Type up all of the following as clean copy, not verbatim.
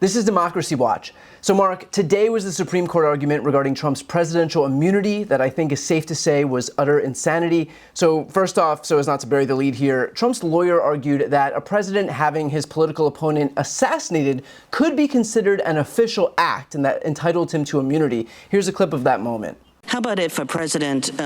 This is Democracy Watch. So, Mark, today was the Supreme Court argument regarding Trump's presidential immunity that I think is safe to say was utter insanity. So, first off, so as not to bury the lead here, Trump's lawyer argued that a president having his political opponent assassinated could be considered an official act and that entitled him to immunity. Here's a clip of that moment. How about if a president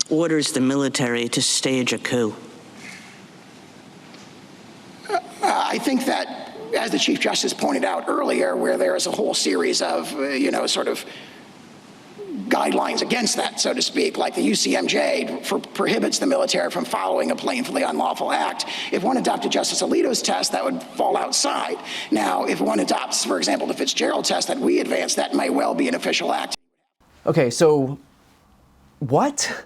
orders the military to stage a coup? I think that, as the Chief Justice pointed out earlier, where there is a whole series of, sort of guidelines against that, so to speak, like the UCMJ prohibits the military from following a plainly unlawful act. If one adopted Justice Alito's test, that would fall outside. Now, if one adopts, for example, the Fitzgerald test that we advanced, that may well be an official act. Okay, so what?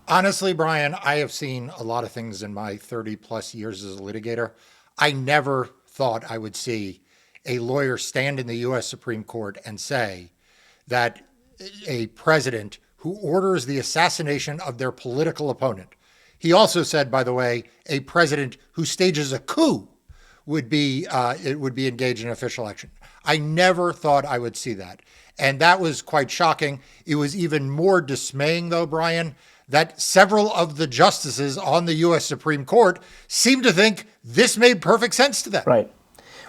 Honestly, Brian, I have seen a lot of things in my 30 plus years as a litigator. I never thought I would see a lawyer stand in the U.S. Supreme Court and say that a president who orders the assassination of their political opponent, he also said, by the way, a president who stages a coup would be engaged in official action. I never thought I would see that. And that was quite shocking. It was even more dismaying, though, Brian, that several of the justices on the U.S. Supreme Court seem to think this made perfect sense to them. Right.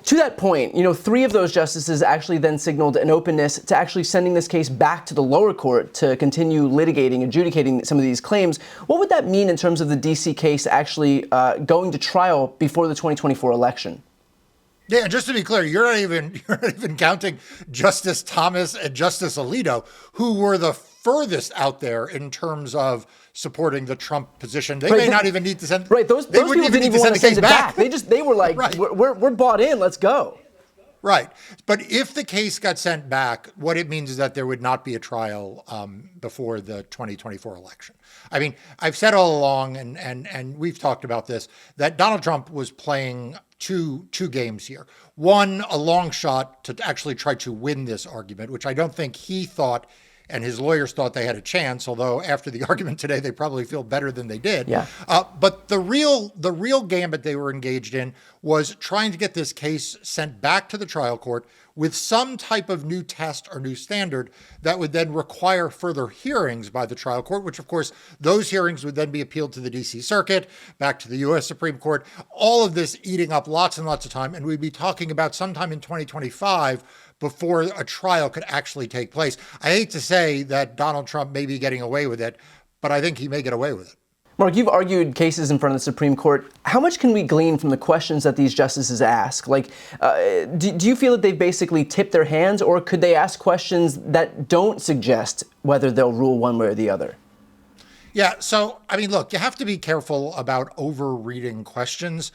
To that point, 3 of those justices actually then signaled an openness to actually sending this case back to the lower court to continue litigating, adjudicating some of these claims. What would that mean in terms of the D.C. case actually going to trial before the 2024 election? Yeah, just to be clear, you're not even counting Justice Thomas and Justice Alito, who were the furthest out there in terms of supporting the Trump position. They may not even need to send. Right, those people didn't even want to send it back. They were like, right. we're bought in. Let's go. Right, but if the case got sent back, what it means is that there would not be a trial before the 2024 election. I mean, I've said all along, and we've talked about this, that Donald Trump was playing two games here. One, a long shot to actually try to win this argument, which I don't think he thought and his lawyers thought they had a chance, although after the argument today, they probably feel better than they did. Yeah. But the real gambit they were engaged in was trying to get this case sent back to the trial court with some type of new test or new standard that would then require further hearings by the trial court, which of course, those hearings would then be appealed to the DC Circuit, back to the US Supreme Court, all of this eating up lots and lots of time. And we'd be talking about sometime in 2025 before a trial could actually take place. I hate to say that Donald Trump may be getting away with it, but I think he may get away with it. Mark, you've argued cases in front of the Supreme Court. How much can we glean from the questions that these justices ask? Like, do you feel that they've basically tipped their hands, or could they ask questions that don't suggest whether they'll rule one way or the other? Yeah, so, I mean, look, you have to be careful about over-reading questions,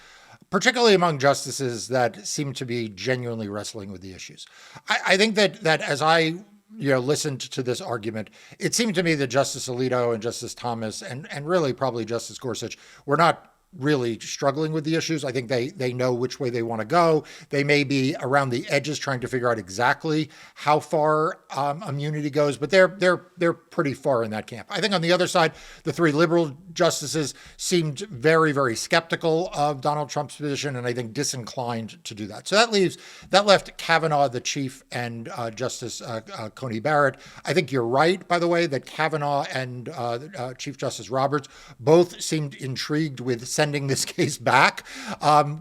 particularly among justices that seem to be genuinely wrestling with the issues. I think that as I listened to this argument, it seemed to me that Justice Alito and Justice Thomas and really probably Justice Gorsuch were not really struggling with the issues. I think they know which way they want to go. They may be around the edges trying to figure out exactly how far immunity goes, but they're pretty far in that camp. I think on the other side, the 3 liberal justices seemed very, very skeptical of Donald Trump's position, and I think disinclined to do that. So that left Kavanaugh, the chief, and Justice Coney Barrett. I think you're right, by the way, that Kavanaugh and Chief Justice Roberts both seemed intrigued with sending this case back.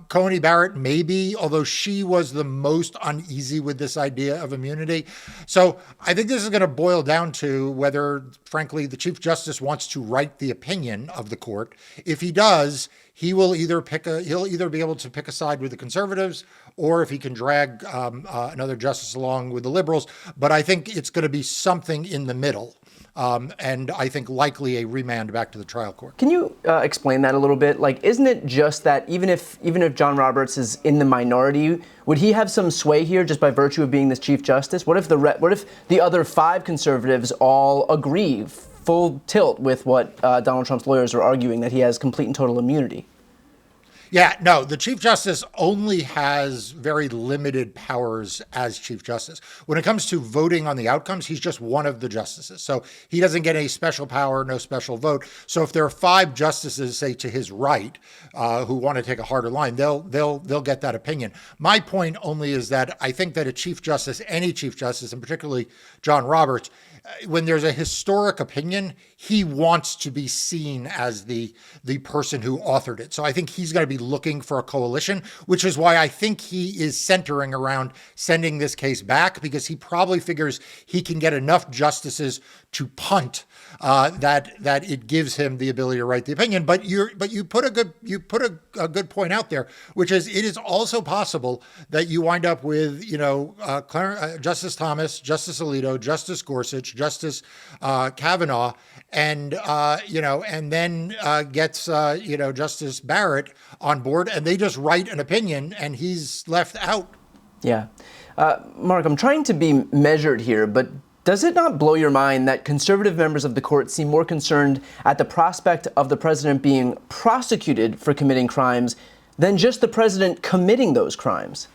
Coney Barrett, maybe, although she was the most uneasy with this idea of immunity. So I think this is going to boil down to whether, frankly, the Chief Justice wants to write the opinion of the court. If he does, he'll either be able to pick a side with the conservatives, or if he can drag another justice along with the liberals. But I think it's going to be something in the middle. And I think likely a remand back to the trial court. Can you explain that a little bit? Like, isn't it just that even if John Roberts is in the minority, would he have some sway here just by virtue of being this Chief Justice? What if the other 5 conservatives all agree, full tilt with what Donald Trump's lawyers are arguing, that he has complete and total immunity? Yeah, no, the Chief Justice only has very limited powers as Chief Justice. When it comes to voting on the outcomes, he's just one of the justices. So he doesn't get any special power, no special vote. So if there are 5 justices, say to his right, who want to take a harder line, they'll get that opinion. My point only is that I think that a Chief Justice, any Chief Justice, and particularly John Roberts, when there's a historic opinion, he wants to be seen as the person who authored it. So I think he's going to be looking for a coalition, which is why I think he is centering around sending this case back, because he probably figures he can get enough justices to punt that it gives him the ability to write the opinion. But you put a good point out there, which is it is also possible that you wind up with Justice Thomas, Justice Alito, Justice Gorsuch, Justice Kavanaugh, and then gets Justice Barrett on board, and they just write an opinion, and he's left out. Yeah, Mark, I'm trying to be measured here, but does it not blow your mind that conservative members of the court seem more concerned at the prospect of the president being prosecuted for committing crimes than just the president committing those crimes?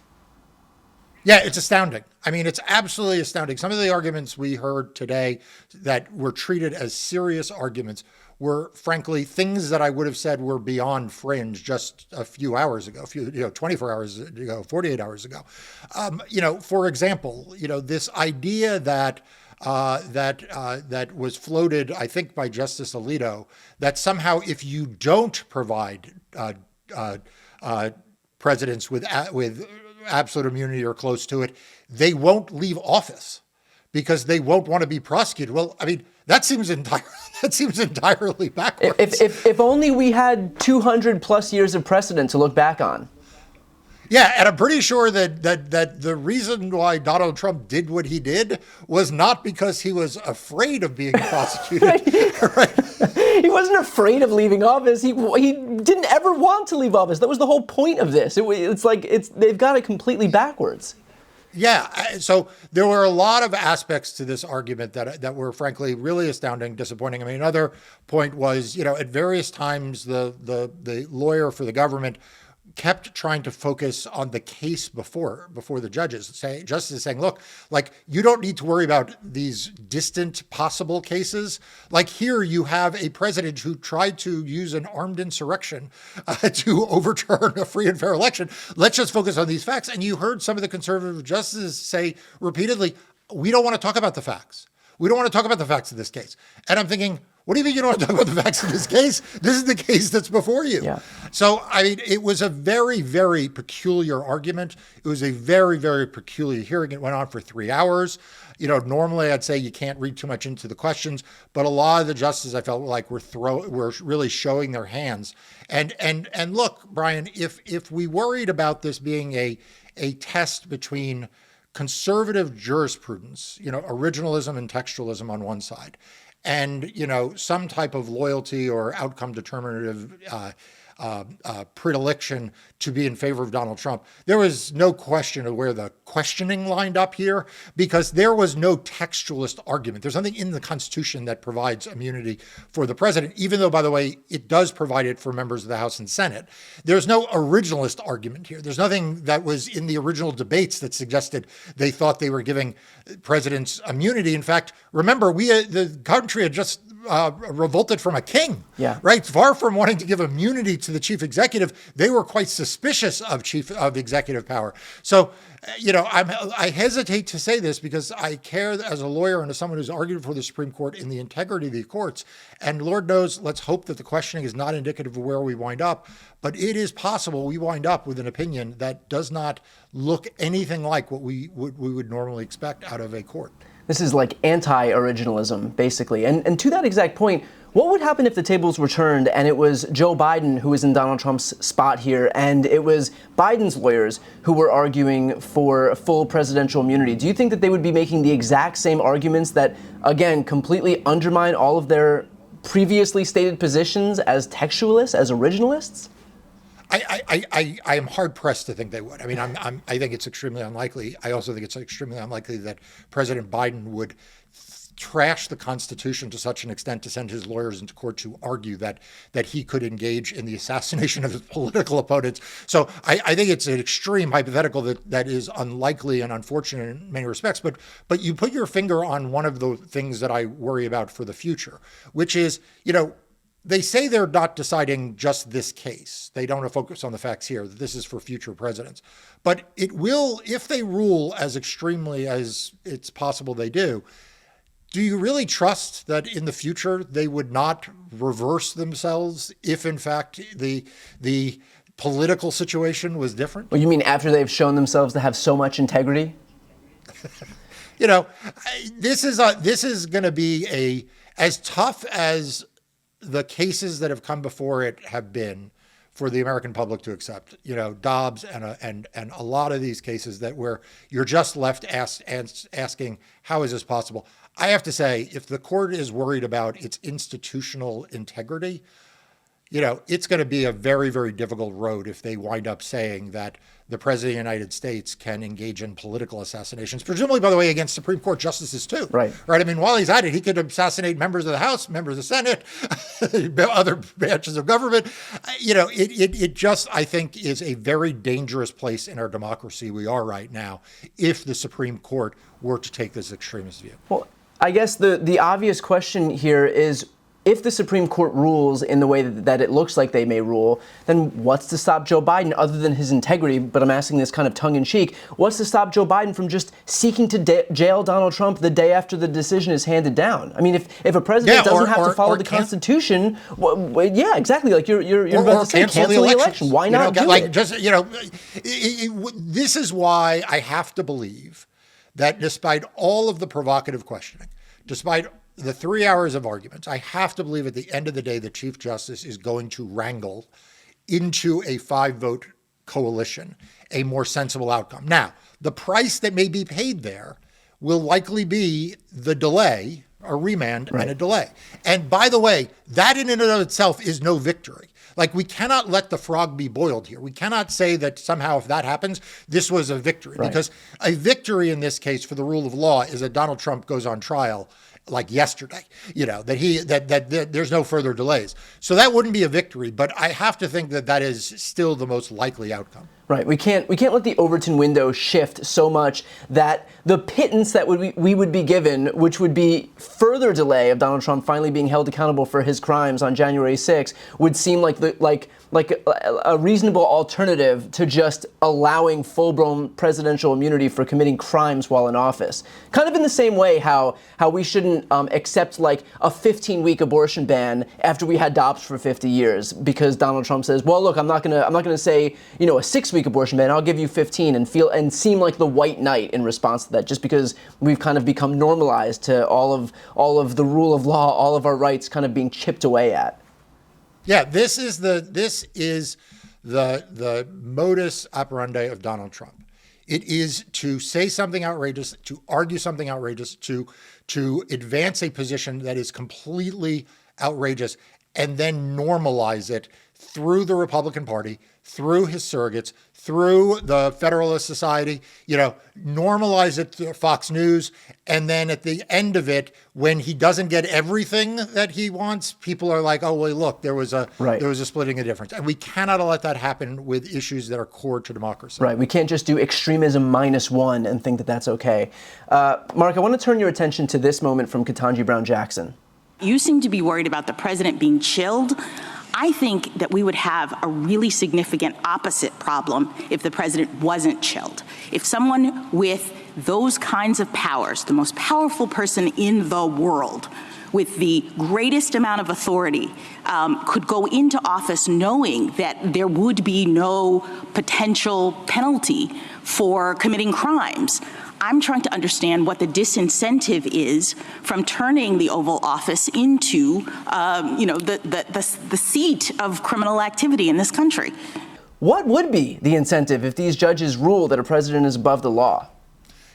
Yeah, it's astounding. I mean, it's absolutely astounding. Some of the arguments we heard today that were treated as serious arguments were, frankly, things that I would have said were beyond fringe just a few hours ago, 24 hours ago, 48 hours ago. For example, this idea that was floated, I think, by Justice Alito, that somehow if you don't provide presidents with absolute immunity or close to it, they won't leave office because they won't want to be prosecuted. Well, I mean, that seems entirely backwards. If only we had 200 plus years of precedent to look back on. Yeah, and I'm pretty sure that the reason why Donald Trump did what he did was not because he was afraid of being prosecuted. Right? He wasn't afraid of leaving office. He didn't ever want to leave office. That was the whole point of this. They've got it completely backwards. Yeah, so there were a lot of aspects to this argument that were frankly really astounding, disappointing. I mean, another point was, at various times the lawyer for the government kept trying to focus on the case before the justices saying, look, like, you don't need to worry about these distant possible cases. Like, here you have a president who tried to use an armed insurrection to overturn a free and fair election. Let's just focus on these facts. And you heard some of the conservative justices say repeatedly, we don't want to talk about the facts. We don't want to talk about the facts of this case. And I'm thinking, what do you mean you don't want to talk about the facts of this case? This is the case that's before you. Yeah. So, I mean, it was a very, very peculiar argument. It was a very, very peculiar hearing. It went on for 3 hours. Normally I'd say you can't read too much into the questions, but a lot of the justices I felt like were really showing their hands. And look, Brian, if we worried about this being a test between conservative jurisprudence, originalism and textualism on one side, and, some type of loyalty or outcome determinative predilection to be in favor of Donald Trump, there was no question of where the questioning lined up here, because there was no textualist argument. There's nothing in the Constitution that provides immunity for the president, even though, by the way, it does provide it for members of the House and Senate. There's no originalist argument here. There's nothing that was in the original debates that suggested they thought they were giving presidents immunity. In fact, remember, the country had just revolted from a king, right? Far from wanting to give immunity to the chief executive, they were quite suspicious of executive power. So, I hesitate to say this because I care as a lawyer and as someone who's argued for the Supreme Court in the integrity of the courts. And Lord knows, let's hope that the questioning is not indicative of where we wind up. But it is possible we wind up with an opinion that does not look anything like what we would normally expect out of a court. This is like anti-originalism, basically. And to that exact point, what would happen if the tables were turned and it was Joe Biden who was in Donald Trump's spot here, and it was Biden's lawyers who were arguing for full presidential immunity? Do you think that they would be making the exact same arguments that, again, completely undermine all of their previously stated positions as textualists, as originalists? I am hard pressed to think they would. I mean, I think it's extremely unlikely. I also think it's extremely unlikely that President Biden would trash the Constitution to such an extent to send his lawyers into court to argue that he could engage in the assassination of his political opponents. So I think it's an extreme hypothetical that is unlikely and unfortunate in many respects. But you put your finger on one of the things that I worry about for the future, which is, they say they're not deciding just this case. They don't focus on the facts here, that this is for future presidents. But it will, if they rule as extremely as it's possible they do you really trust that in the future they would not reverse themselves if, in fact, the political situation was different? Well, you mean after they've shown themselves to have so much integrity? This is going to be as tough as the cases that have come before it have been for the American public to accept. Dobbs and a lot of these cases where you're just left asking, how is this possible? I have to say, if the court is worried about its institutional integrity, it's going to be a very, very difficult road if they wind up saying that the President of the United States can engage in political assassinations, presumably, by the way, against Supreme Court justices too. Right. I mean, while he's at it, he could assassinate members of the House, members of the Senate, other branches of government. It just, I think, is a very dangerous place in our democracy we are right now if the Supreme Court were to take this extremist view. Well, I guess the obvious question here is, if the Supreme Court rules in the way that it looks like they may rule, then what's to stop Joe Biden, other than his integrity? But I'm asking this kind of tongue-in-cheek. What's to stop Joe Biden from just seeking to jail Donald Trump the day after the decision is handed down? I mean, if a president doesn't have to follow the Constitution, yeah, exactly. Like you're about to say, cancel the election. Why not do it? This is why I have to believe that despite all of the provocative questioning, despite the 3 hours of arguments, I have to believe at the end of the day, the Chief Justice is going to wrangle into a 5-vote coalition a more sensible outcome. Now, the price that may be paid there will likely be the delay, a remand and a delay. And by the way, that in and of itself is no victory. Like, we cannot let the frog be boiled here. We cannot say that somehow if that happens, this was a victory. Right. Because a victory in this case for the rule of law is that Donald Trump goes on trial like yesterday, that there's no further delays. So that wouldn't be a victory, but I have to think that is still the most likely outcome. Right. We can't let the Overton window shift so much that the pittance that we would be given, which would be further delay of Donald Trump finally being held accountable for his crimes on January 6th, would seem like a reasonable alternative to just allowing full-blown presidential immunity for committing crimes while in office. Kind of in the same way how we shouldn't accept like a 15-week abortion ban after we had Dobbs for 50 years because Donald Trump says, well, look, I'm not gonna say a 6-week abortion ban. I'll give you 15 and seem like the white knight in response to that, just because we've kind of become normalized to all of the rule of law, all of our rights kind of being chipped away at. Yeah, this is the modus operandi of Donald Trump. It is to say something outrageous, to argue something outrageous, to advance a position that is completely outrageous, and then normalize it through the Republican Party, through his surrogates, through the Federalist Society, normalize it through Fox News. And then at the end of it, when he doesn't get everything that he wants, people are like, oh, well, look, there was a splitting of difference. And we cannot let that happen with issues that are core to democracy. Right. We can't just do extremism -1 and think that that's okay. Mark, I want to turn your attention to this moment from Ketanji Brown Jackson. You seem to be worried about the president being chilled. I think that we would have a really significant opposite problem if the president wasn't chilled. If someone with those kinds of powers, the most powerful person in the world, with the greatest amount of authority, could go into office knowing that there would be no potential penalty for committing crimes. I'm trying to understand what the disincentive is from turning the Oval Office into, the seat of criminal activity in this country. What would be the incentive if these judges rule that a president is above the law?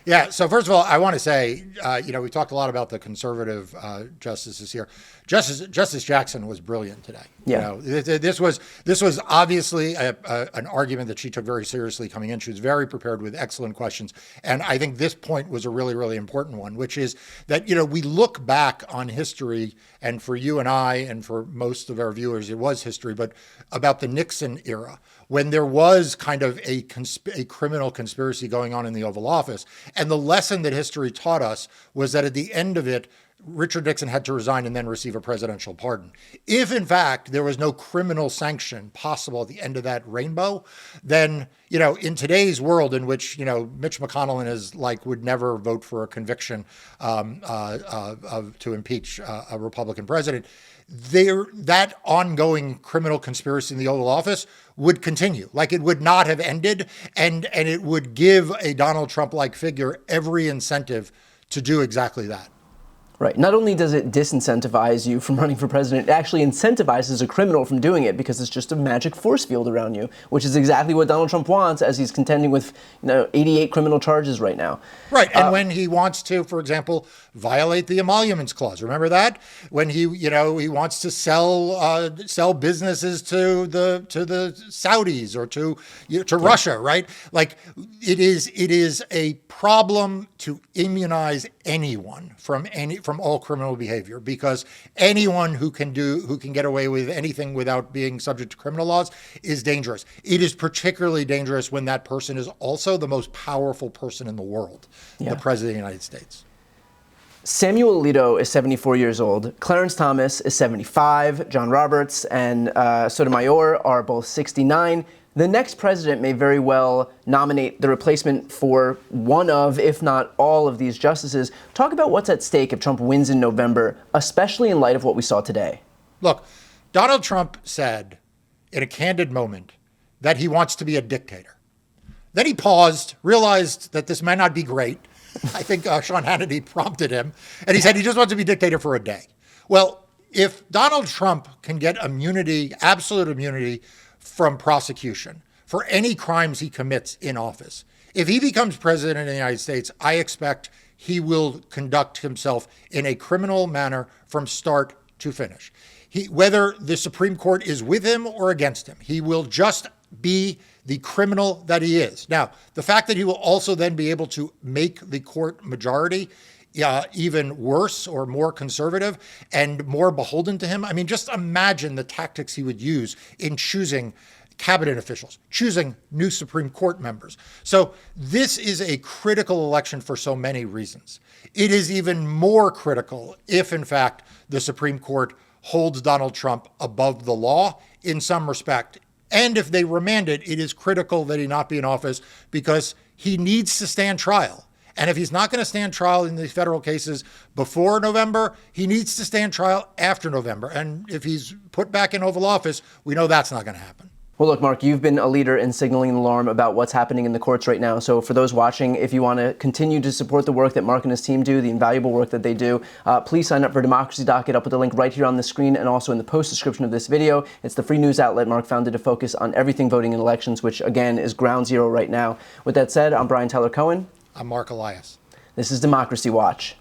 Yeah. So first of all, I want to say, we talked a lot about the conservative justices here. Justice Jackson was brilliant today. Yeah. This was obviously an argument that she took very seriously coming in. She was very prepared with excellent questions, and I think this point was a really, really important one, which is that we look back on history, and for you and I, and for most of our viewers, it was history, but about the Nixon era, when there was kind of a criminal conspiracy going on in the Oval Office. And the lesson that history taught us was that at the end of it, Richard Nixon had to resign and then receive a presidential pardon. If, in fact, there was no criminal sanction possible at the end of that rainbow, then, in today's world in which, Mitch McConnell and his would never vote for a conviction to impeach a Republican president, that ongoing criminal conspiracy in the Oval Office would continue. It would not have ended, and it would give a Donald Trump-like figure every incentive to do exactly that. Right. Not only does it disincentivize you from running for president, it actually incentivizes a criminal from doing it because it's just a magic force field around you, which is exactly what Donald Trump wants as he's contending with 88 criminal charges right now. Right. And when he wants to, for example, violate the emoluments clause, remember that? When he wants to sell businesses to the Saudis or to Russia, right? It is a problem to immunize anyone from all criminal behavior, because anyone who can get away with anything without being subject to criminal laws is dangerous. It is particularly dangerous when that person is also the most powerful person in the world, the president of the United States. Samuel Alito is 74 years old. Clarence Thomas is 75. John Roberts and Sotomayor are both 69. The next president may very well nominate the replacement for one of, if not all of these justices. Talk about what's at stake if Trump wins in November, especially in light of what we saw today. Look, Donald Trump said in a candid moment that he wants to be a dictator. Then he paused, realized that this might not be great. I think Sean Hannity prompted him, and he said he just wants to be dictator for a day. Well, if Donald Trump can get immunity, absolute immunity, from prosecution for any crimes he commits in office, if he becomes president of the United States, I expect he will conduct himself in a criminal manner from start to finish. Whether the Supreme Court is with him or against him, he will just be the criminal that he is. Now, the fact that he will also then be able to make the court majority even worse or more conservative and more beholden to him. I mean, just imagine the tactics he would use in choosing cabinet officials, choosing new Supreme Court members. So this is a critical election for so many reasons. It is even more critical if, in fact, the Supreme Court holds Donald Trump above the law in some respect. And if they remand it, it is critical that he not be in office because he needs to stand trial. And if he's not going to stand trial in these federal cases before November, he needs to stand trial after November. And if he's put back in Oval Office, we know that's not going to happen. Well, look, Mark, you've been a leader in signaling an alarm about what's happening in the courts right now. So for those watching, if you want to continue to support the work that Mark and his team do, the invaluable work that they do, please sign up for Democracy Docket. I'll put the link right here on the screen and also in the post description of this video. It's the free news outlet Mark founded to focus on everything voting in elections, which, again, is ground zero right now. With that said, I'm Brian Tyler Cohen. I'm Marc Elias. This is Democracy Watch.